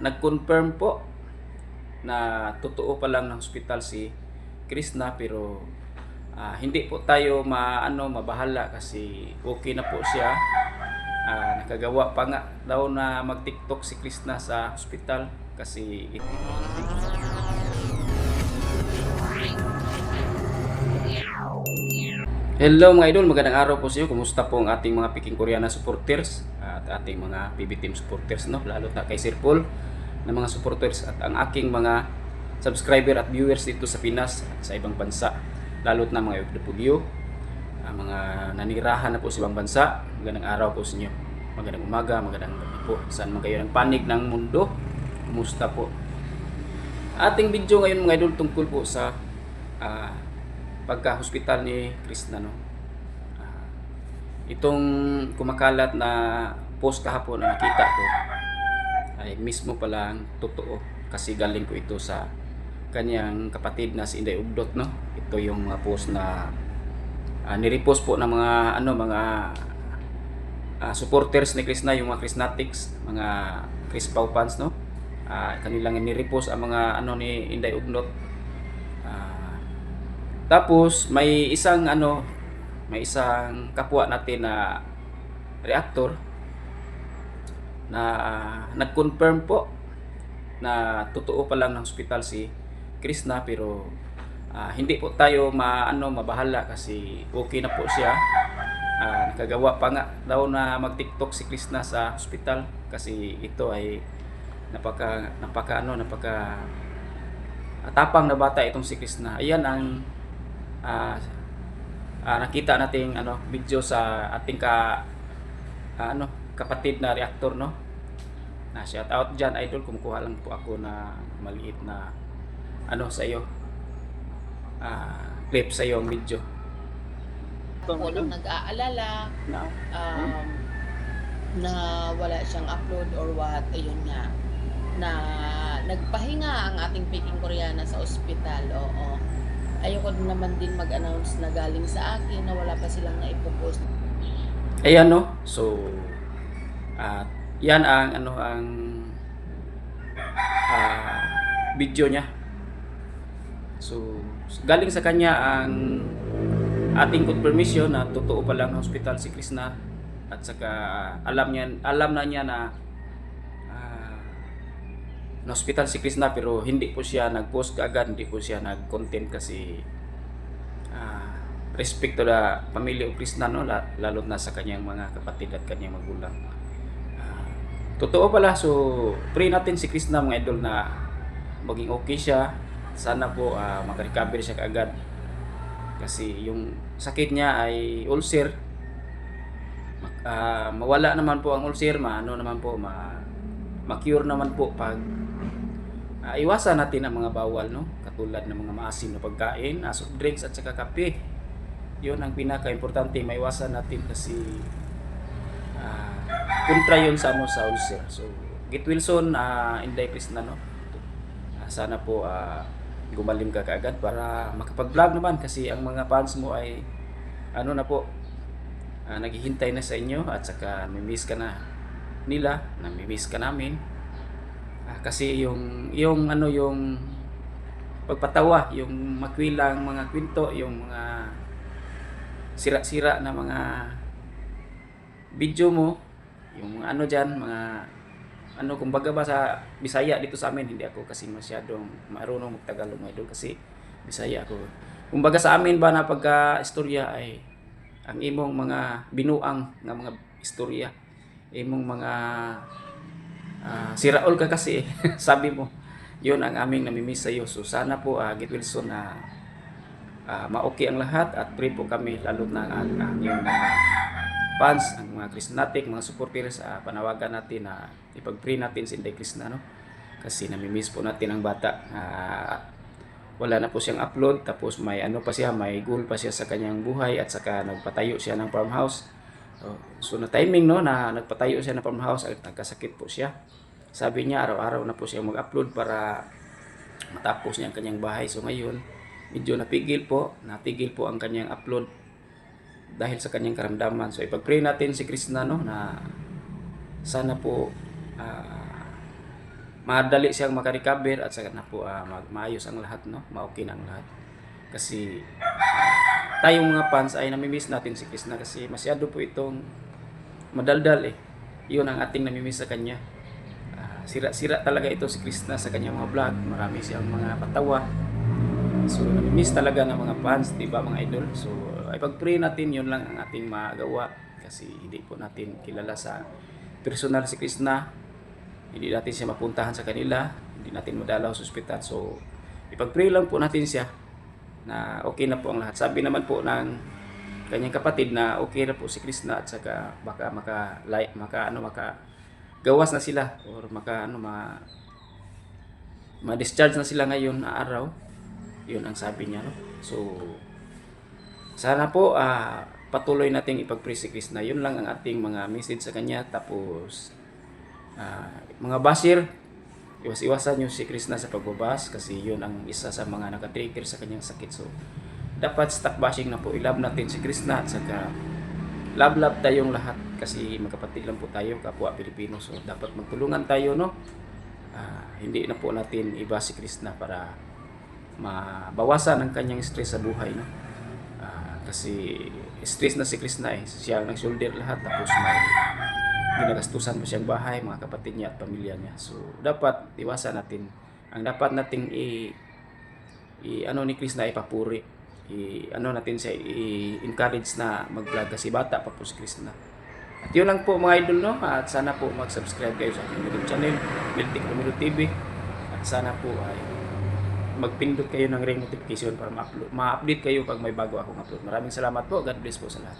nag-confirm po na totoo pa lang ng hospital si Krishna, pero hindi po tayo mabahala kasi okay na po siya. Nakagawa pa nga daw na mag-TikTok si Krishna sa hospital kasi Hello mga idol, magandang araw po sa inyo. Kumusta po ang ating mga Peking Koreana supporters at ating mga PB Team supporters, no? Lalo na kay Sir Paul na mga supporters at ang aking mga subscriber at viewers dito sa Pinas at sa ibang bansa, lalo na mga OFW, mga nanirahan na po sa ibang bansa. Magandang araw po sa inyo. Magandang umaga, magandang gabi po. Saan man kayo ng panig ng mundo, kumusta po? Ating video ngayon mga idol tungkol po sa pagka-hospital ni Krishna, no? Itong kumakalat na post kahapon na nakita ko ay mismo palang totoo kasi galing ko ito sa kanyang kapatid na si Inday Ugdot, no? Ito yung mga post na nirepost po ng mga supporters ni Krishna, yung mga Krishnatics, mga Chris Pau fans, no? Kanilang nirepost ang mga ni Inday Ugdot. Tapos may isang kapwa natin na reactor na nag-confirm po na totoo pa lang ng hospital si Krishna, pero hindi po tayo mabahala kasi okay na po siya. Nakagawa pa nga daw na mag-TikTok si Krishna sa hospital kasi ito ay napaka tapang na bata itong si Krishna. Ayan ang nakita nating video sa ating kapatid na reactor, no? Na shout out diyan idol, kumukuha lang po ako na maliit na sa iyo clip sa iyo ang video. Walang nag-aalala na wala siyang upload or what, ayun nga, na nagpahinga ang ating Peking Koreana sa ospital. Oo, ayoko naman din mag-announce na galing sa akin na wala pa silang naipopost. Ayan, no? So yan ang video niya. So galing sa kanya ang ating confirmation na totoo pa lang ng hospital si Krishna, at saka alam na niya na na hospital si Krishna, pero hindi po siya nag-post kaagad, hindi po siya nag-content kasi respect to the family of Krishna, no? Lalo na sa kanyang mga kapatid at kanyang magulang. Totoo pala, so pray natin si Krishna mga idol na maging okay siya. Sana po makarecover siya kaagad kasi yung sakit niya ay ulcer. Mawala naman po ang ulcer, ma-cure naman po pag iwasan natin ang mga bawal, no? Katulad ng mga maasim na pagkain, soft drinks at saka kape. Yun ang pinaka-importante, maiwasan natin kasi kontra yun sa sa ulcer. So get well soon, Inday Krishna, no? Sana po gumaling ka kaagad para makapag-vlog naman kasi ang mga fans mo ay naghihintay na sa inyo, at saka namimiss ka na nila, namimiss ka namin. Kasi yung pagpatawa, yung makwilang mga kwento, yung mga sira-sira na mga video mo, yung mga dyan, mga kumbaga ba sa Bisaya dito sa amin, hindi ako kasi masyadong marunong magtagalog mga idol kasi Bisaya ako. Kumbaga sa amin ba na pagka-istorya ay ang imong mga binuang nga mga istorya, imong mga siraol ka kasi sabi mo, yun ang aming namimiss sa iyo. So sana po Get Wilson na ma-okay ang lahat, at pray po kami, lalo na ang yung mga fans, ang mga Krishnatic, mga supporters, panawagan natin na ipag-pray natin si Inday Krishna, no? Kasi namimiss po natin ang bata. Wala na po siyang upload, tapos may may goal pa siya sa kanyang buhay, at saka nagpatayo siya ng farmhouse. So na timing, no, na nagpatayo siya ng farmhouse at nagkasakit po siya. Sabi niya araw-araw na po siya mag-upload para matapos niya ang kanyang bahay. So ngayon medyo natigil po ang kanyang upload dahil sa kanyang karamdaman. So ipag-pray natin si Krishna, no, na sana po madali siyang makarecover at saka na po maayos ang lahat, no? Ma-okay na ang lahat. Kasi tayong mga fans ay namimiss natin si Krishna kasi masyado po itong madaldal eh. Yun ang ating namimiss sa kanya. Sira-sira talaga ito si Krishna sa kanyang mga vlog. Marami siyang mga patawa. So namimiss talaga ng mga fans, di ba mga idol? So ay pag-pray natin, yun lang ang ating magawa kasi hindi po natin kilala sa personal si Krishna. Hindi natin siya mapuntahan sa kanila, hindi natin madalaw sa ospital. So ipag-pray lang po natin siya na okay na po ang lahat. Sabi naman po ng kanyang kapatid na okay na po si Krishna at saka baka gawas na sila or ma-discharge na sila ngayon na araw. Yun ang sabi niya, no? So sana po patuloy nating ipag-pray si Krishna. Yun lang ang ating mga message sa kanya. Tapos mga basir, iwas-iwasan nyo si Krishna sa pagbabas kasi yun ang isa sa mga nakatrigger sa kanyang sakit. So dapat stop bashing na po. I-love natin si Krishna at saka love tayong lahat kasi magkapatid lang po tayo, kapwa Pilipino. So dapat magtulungan tayo, no? Hindi na po natin iba si Krishna para mabawasan ang kanyang stress sa buhay, no? Kasi stress na si Krishna eh. Siya ang nag-shoulder lahat, tapos may ginagastusan pa siyang bahay, mga kapatid niya at pamilya niya. So dapat iwasan natin. Ang dapat nating ni Krishna ipapuri. Natin siya i-encourage na mag-vlog kasi bata pa po si Krishna. At yun lang po mga idol, no? At sana po mag-subscribe kayo sa aking YouTube channel, Miltik Romero TV. At sana po ay magpindot kayo ng ring notification para ma-update kayo pag may bago akong upload. Maraming salamat po. God bless po sa lahat.